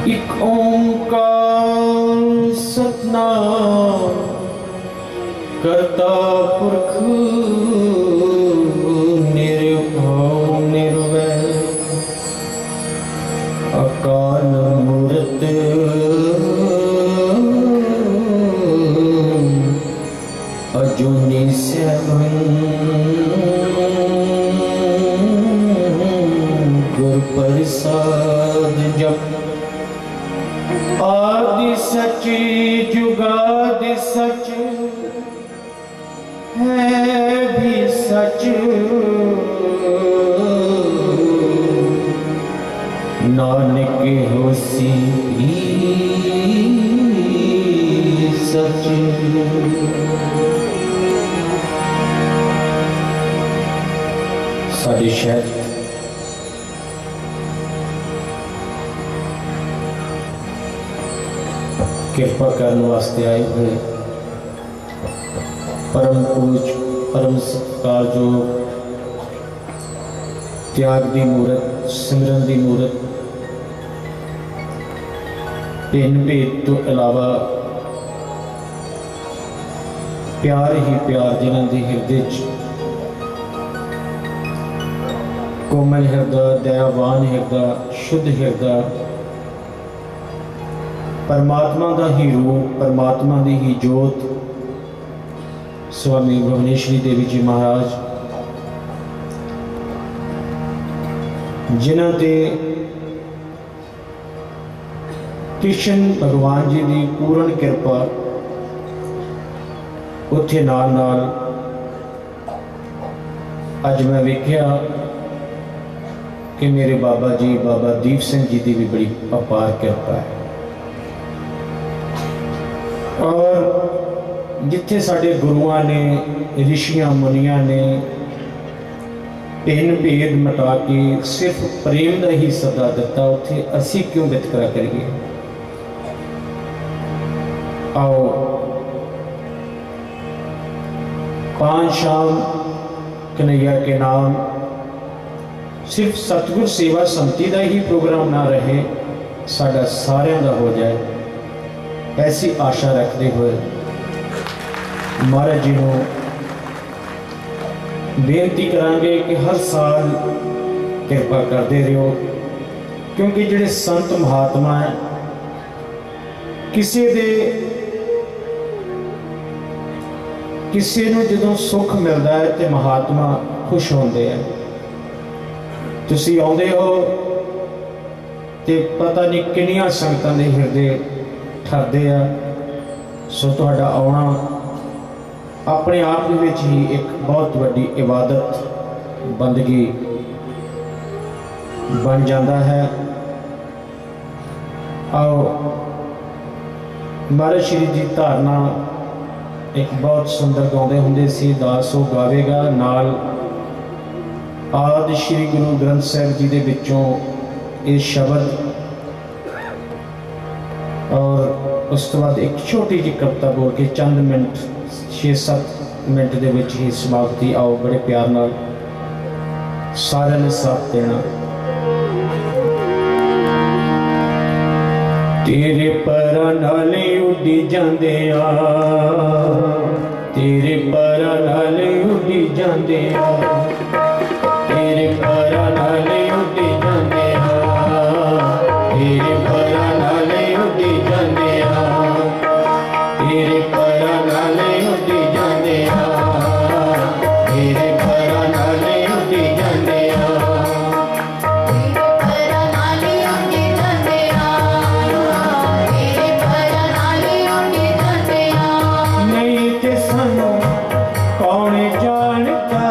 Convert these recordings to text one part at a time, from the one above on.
एक ओंकार सतनाम करता पुरख निर्भव निर्वैर अकाल मूरत अजूनी सैभं गुर प्रसाद जप आदि सच जुगादि सच है भी सच नानक होसी सच। साडे शहर कृपा करने वास्ते आए हुए परम पूज परम सत्कार जो त्याग की मूरत सिमरन की मूरत भिन्न भेद तो अलावा प्यार ही प्यार जिन्हों के हृदय कोमल हृदय दयावान हृदय शुद्ध हृदय परमात्मा का ही रूप परमात्मा की ही जोत स्वामी भुवनेश्वरी देवी जी महाराज जिन्हां ते कृष्ण भगवान जी की पूर्ण कृपा उत्थे नाल नाल अज मैं वेख्या कि मेरे बाबा जी बाबा दीप सिंह जी की भी बड़ी अपार कृपा है। और जिथे साडे गुरुआं ने ऋषियां मुनियां ने भिन्न भेद मिटा के सिर्फ प्रेम का ही सदा दिता उत्थे असी क्यों वितकरा करिए। आओ पांच शाम कन्हैया के नाम सिर्फ सतगुर सेवा समिति का ही प्रोग्राम ना रहे साडा सारियां दा हो जाए ऐसी आशा रखते हुए महाराज जी को बेनती करांगे कि हर साल कृपा करते रहो क्योंकि जिहड़े संत महात्मा है किसी नूं जदों सुख मिलता है तो महात्मा खुश होंदे हैं। तुसीं आउंदे हो तो पता नहीं किन्नियां संगतां दे हृदय ठरदे आ। सो तुहाडा आउणा अपने आप विच ही एक बहुत वड्डी इबादत बंदगी बन जाता है। आओ महाराज श्री जी धारना एक बहुत सुंदर गाते होंदे सी दास वो गावेगा नाल आदि श्री गुरु ग्रंथ साहिब जी दे विचों ये शब्द और उस तो बाद एक छोटी जी कविता बोल के चंद मिनट 6-7 मिनट दे विच ही समाप्ति। आओ बड़े प्यार नाल सारिआं ने साथ देना। तेरे परां नाल उड्डी जांदे आ तेरे परां नाल उड्डी जांदे आ तेरे परां नाल उड्डी जांदे आ तेरे परां नाल उड्डी जांदे आ तेरे परां नाल उड्डी जांदे आ तेरे परां नाल उड्डी जांदे आ नहीं ते सानू कौन जानता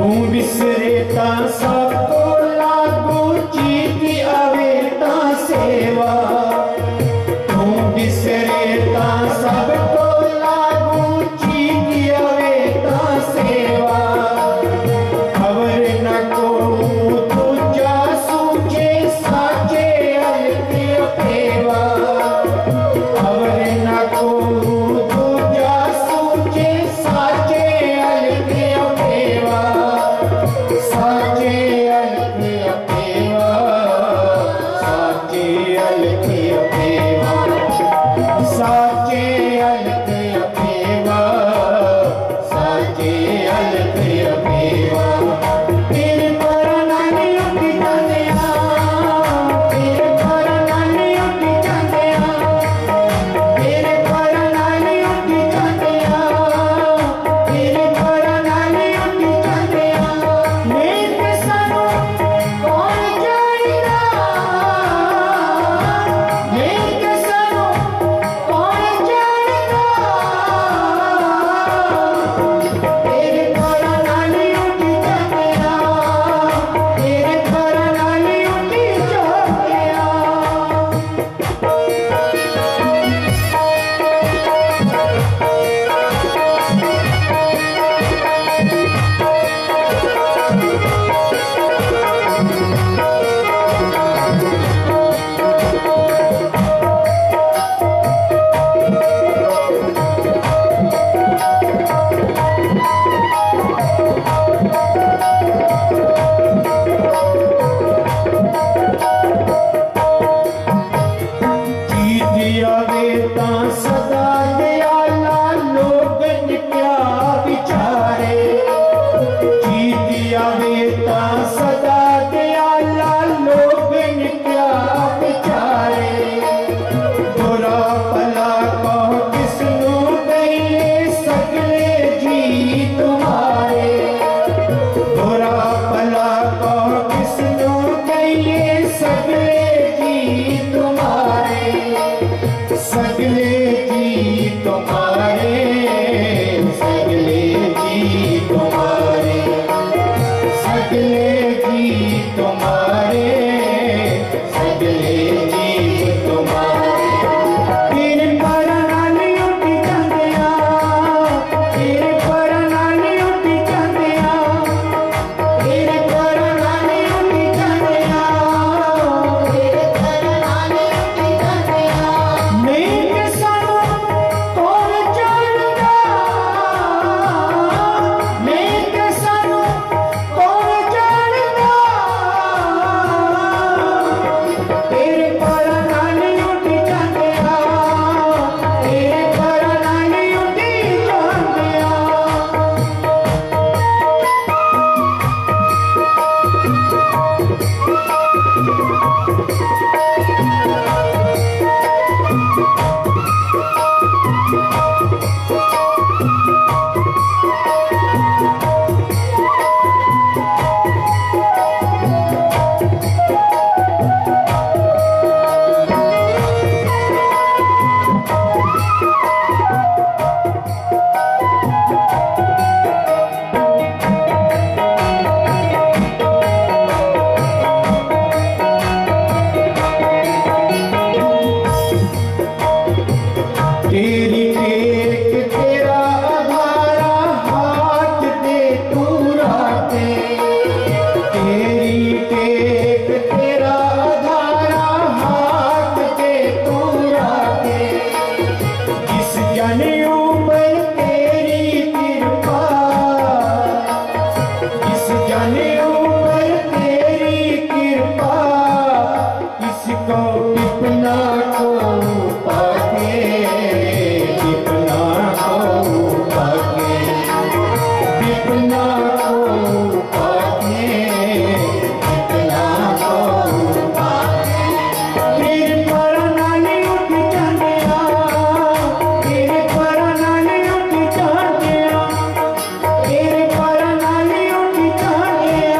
तू विसरेता सबको लागू चीती अवेता सेवा तू विसरेता सबको लागू चीती अवेता सेवा खबर न को तुझा सूझे साचे अलके पेवा खबर न को तुझा सूझे साचे अलके पेवा साचे अलके पेवा साचे अलके पेवा साचे अलके पेवा साचे अलके पेवा तेरे पर नानी उठी जांदिया तेरे पर नानी उठी जांदिया तेरे पर नानी उठी जांदिया तेरे पर नानी उठी जांदिया नीत सानू कौन जाणदा नीत सानू कौन जाणदा तेरे पर नानी उठी जांदिया तेरे पर नानी उठी जांदिया जीतिया वेता सदा दयाला लोगन क्या विचारे जीतिया वेता सदा दयाला लोगन क्या विचारे बुरा भला कहो किसनु कहिए सगले जी तुम्हारे बुरा भला कहो किसनु कहिए सगले जी तुम्हारे सगले जी तुम्हारे सगले जी तुम्हारे सगले जी तुम्हारे सगले जी तुम्हारे तेरे पर नानी उठी जांदिया तेरे पर नानी उठी जांदिया तेरे पर नानी उठी जांदिया तेरे पर नानी उठी जांदिया नीत सानू कौन जाणदा नीत सानू कौन जाणदा तेरे पर नानी उठी जांदिया तेरे पर नानी उठी जांदिया तेरी टेक तेरा आधारा हाथ दे तू राते तेरी टेक तेरा आधारा हाथ दे तू राते जिस जन ऊपर तेरी कृपा जिस जन ऊपर तेरी कृपा इसको कितना को पाके कितना को पाके कितना को पाके कितना को पाके तेरे पर नानी उठी जांदिया तेरे पर नानी उठी जांदिया तेरे पर नानी उठी जांदिया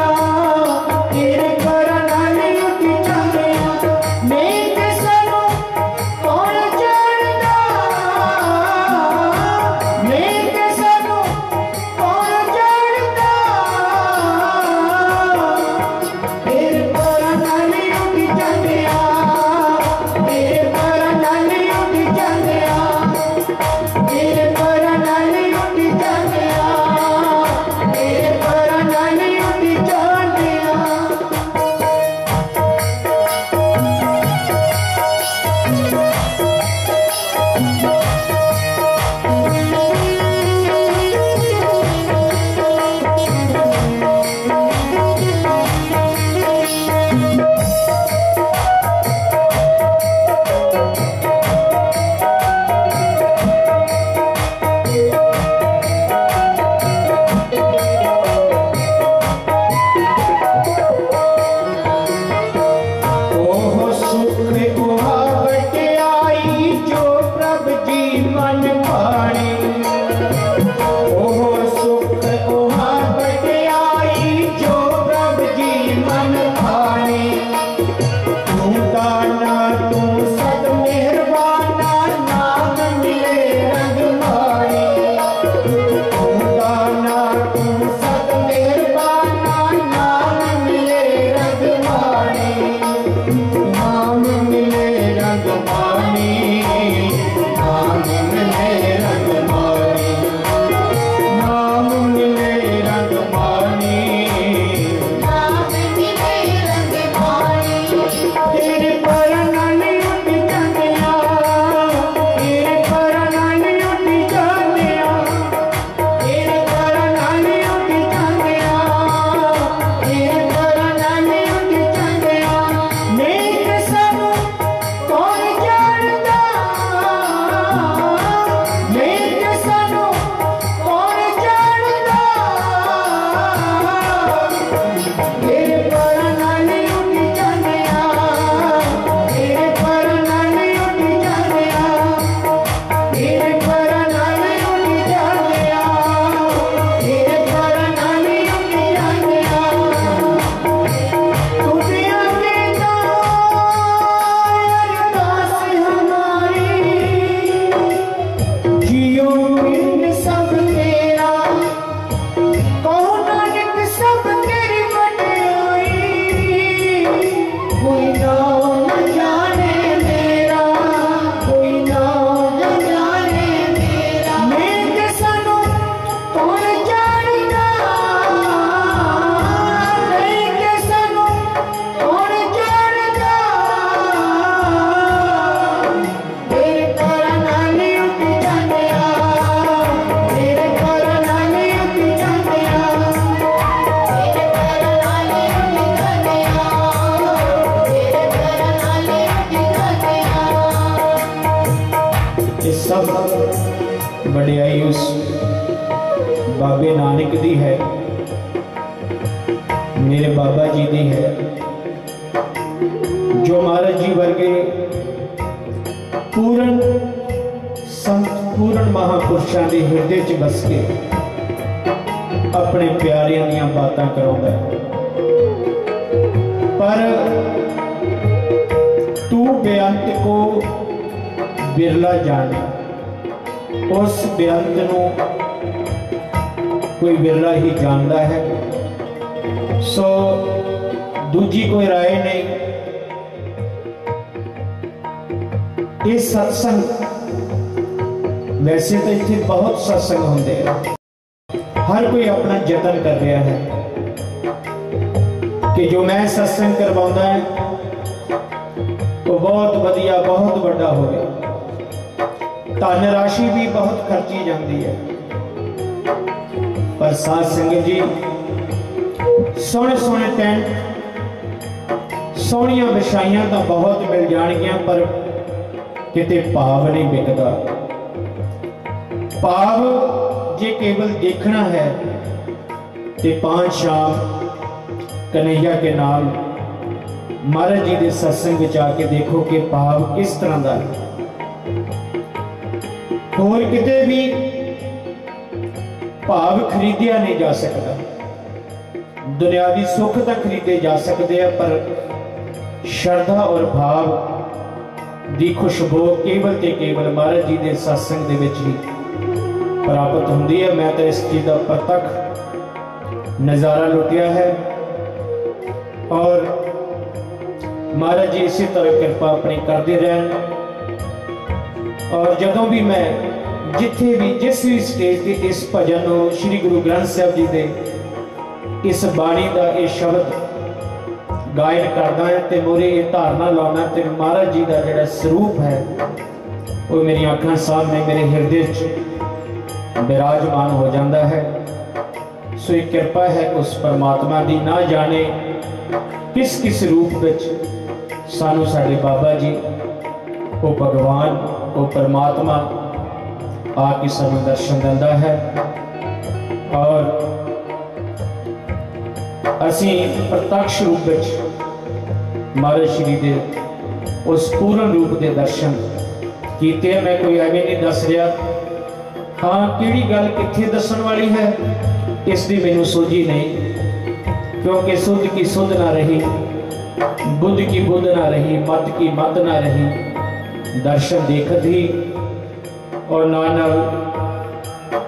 मेरे बाबा जी दी है, जो महाराज जी वर्गे पूर्ण संत पूर्ण महापुरुषों के हृदय च बस के अपने प्यारियां दी बातां कराउंदा है। पर तू बेअंत को बिरला जाने, उस बेअंत नूं कोई बिरला ही जानता है। सो दूजी कोई राय नहीं। ये सत्संग वैसे तो इतने बहुत सत्संग होंगे, हर कोई अपना यतन कर रहा है कि जो मैं सत्संग करवाऊंगा है वो बहुत बढ़िया बहुत बड़ा हो गया। धन राशि भी बहुत खर्ची जाती है, पर साध संगत जी सोहने सोहने टेंट सोहनियां विछाइयां तो बहुत मिल जाएगियां, पर किते भाव नहीं बिकता। भाव जे केवल देखना है तो पांच शाम कन्हैया के नाल महाराज जी के सत्संग में आके देखो कि भाव किस तरह का है। होर किते भी भाव खरीदिया नहीं जा सकता। दुनियावी सुख तो खरीदे जा सकते हैं, पर श्रद्धा और भाव की खुशबू केवल ते केवल महाराज जी के सत्संग दे विच ही प्राप्त होंदी है। मैं तो इस चीज का प्रत्यक्ष नज़ारा लुटिया है, और महाराज जी इसी तरह कृपा अपनी करते रहन। और जदों भी मैं जिथे भी जिस भी स्टेज पे इस भजन को श्री गुरु ग्रंथ साहब जी के इस बाणी का यह शब्द गायन करदा है तो मोरे ये धारणा लाना तो महाराज जी का जोड़ा स्वरूप है वो मेरी आँखों सामने मेरे हृदय विराजमान हो जाता है। सो एक कृपा है उस परमात्मा की, ना जाने किस किस रूप में सानू साडे बाबा जी वो भगवान वो परमात्मा आके सानू दर्शन दिंदा है। और असी प्रत्यक्ष रूप में महाराज श्री दे उस पूर्ण रूप के दर्शन किए। मैं कोई एवं नहीं दस रहा, हाँ किहड़ी गल कित्थे दसन वाली है इसकी मैनू सोझी नहीं, क्योंकि सुध की सुध ना रही, बुद्ध की बुद्ध ना रही, मत की मत ना रही। दर्शन देखत ही और नाल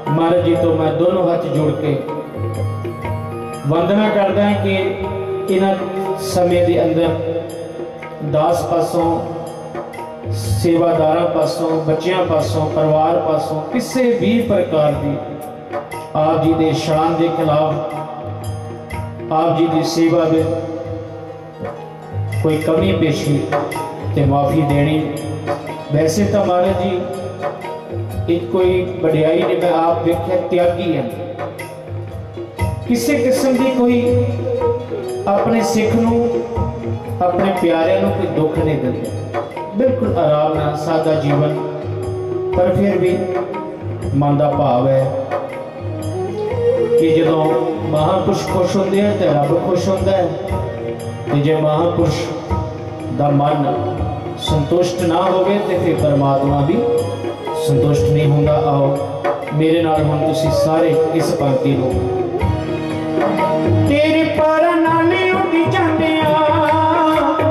महाराज जी तो मैं दोनों हाथ जोड़ के वंदना करदा है कि इन्हां समय के अंदर दास पासों सेवादार पासों बच्चों पासों परिवार पासों किसी भी प्रकार की आप जी के शान के खिलाफ आप जी की सेवा में कोई कमी पेशी तो माफ़ी देनी। वैसे तो महाराज जी एक कोई वड्याई नहीं, मैं आप देखा त्यागी है, किसी किस्म की कोई अपने सिख नूं अपने प्यारे नूं कोई दुख नहीं देते, बिल्कुल आराम नाल सादा जीवन। पर फिर भी मन का भाव है कि जो महापुरुष खुश होंगे हैं तो रब खुश होता है, तो जो महापुरुष का मन संतुष्ट ना होवे तो फिर परमात्मा भी संतुष्ट नहीं होगा। आओ मेरे नाल हुण तुसीं सारे इस पंक्ति को तेरे पर नाले उठी जाते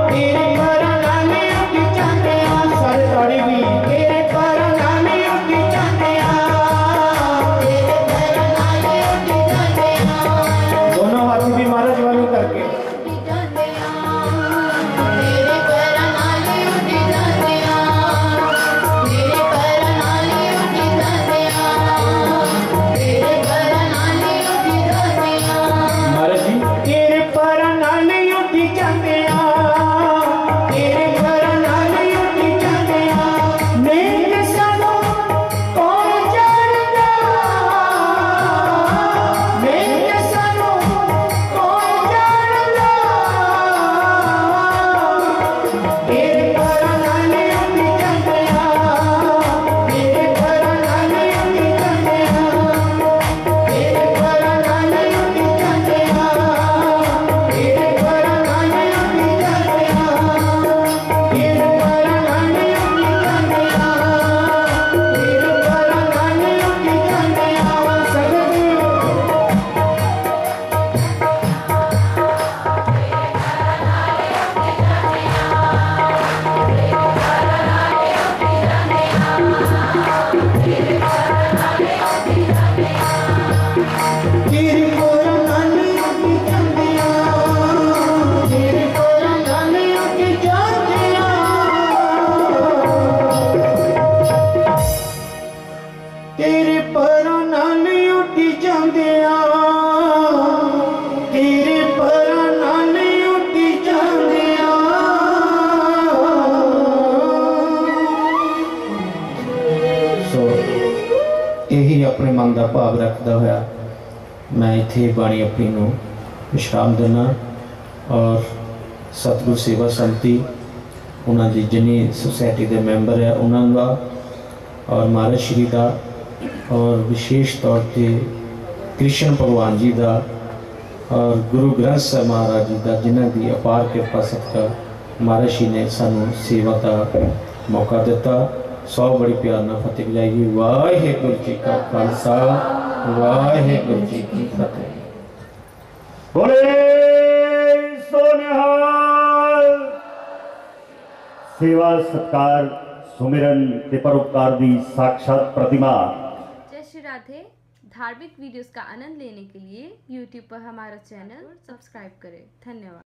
तेरे पर नाले उठी जाते सारे ताड़ी भी तेरे पर नाले उठी जाते तेरे पर नाले उठी जाते दोनों हाथ भी महाराज वालों करके का भाव रखता हुआ मैं इत्थे बाणी अपनी नूं विश्राम देना और सतगुरु सेवा समिति उन्हां दी जिन्नी सोसाइटी के मैंबर है उन्हां दा और महाराज श्री का और विशेष तौर पर कृष्ण भगवान जी का और गुरु ग्रंथ साहिब महाराज जी का जिन्हां दी अपार कृपा सदका महाराज श्री ने सानू सेवा का मौका दिता। सौ बड़ी प्यार ना फतेह बुलाइए। वाहिगुरू जी का खालसा वाहिगुरू जी की फतेह। बोले सो निहाल। सेवा सत्कार सुमिरन ते परोपकार दी साक्षात प्रतिमा। जय श्री राधे। धार्मिक वीडियोस का आनंद लेने के लिए YouTube पर हमारा चैनल सब्सक्राइब करें। धन्यवाद।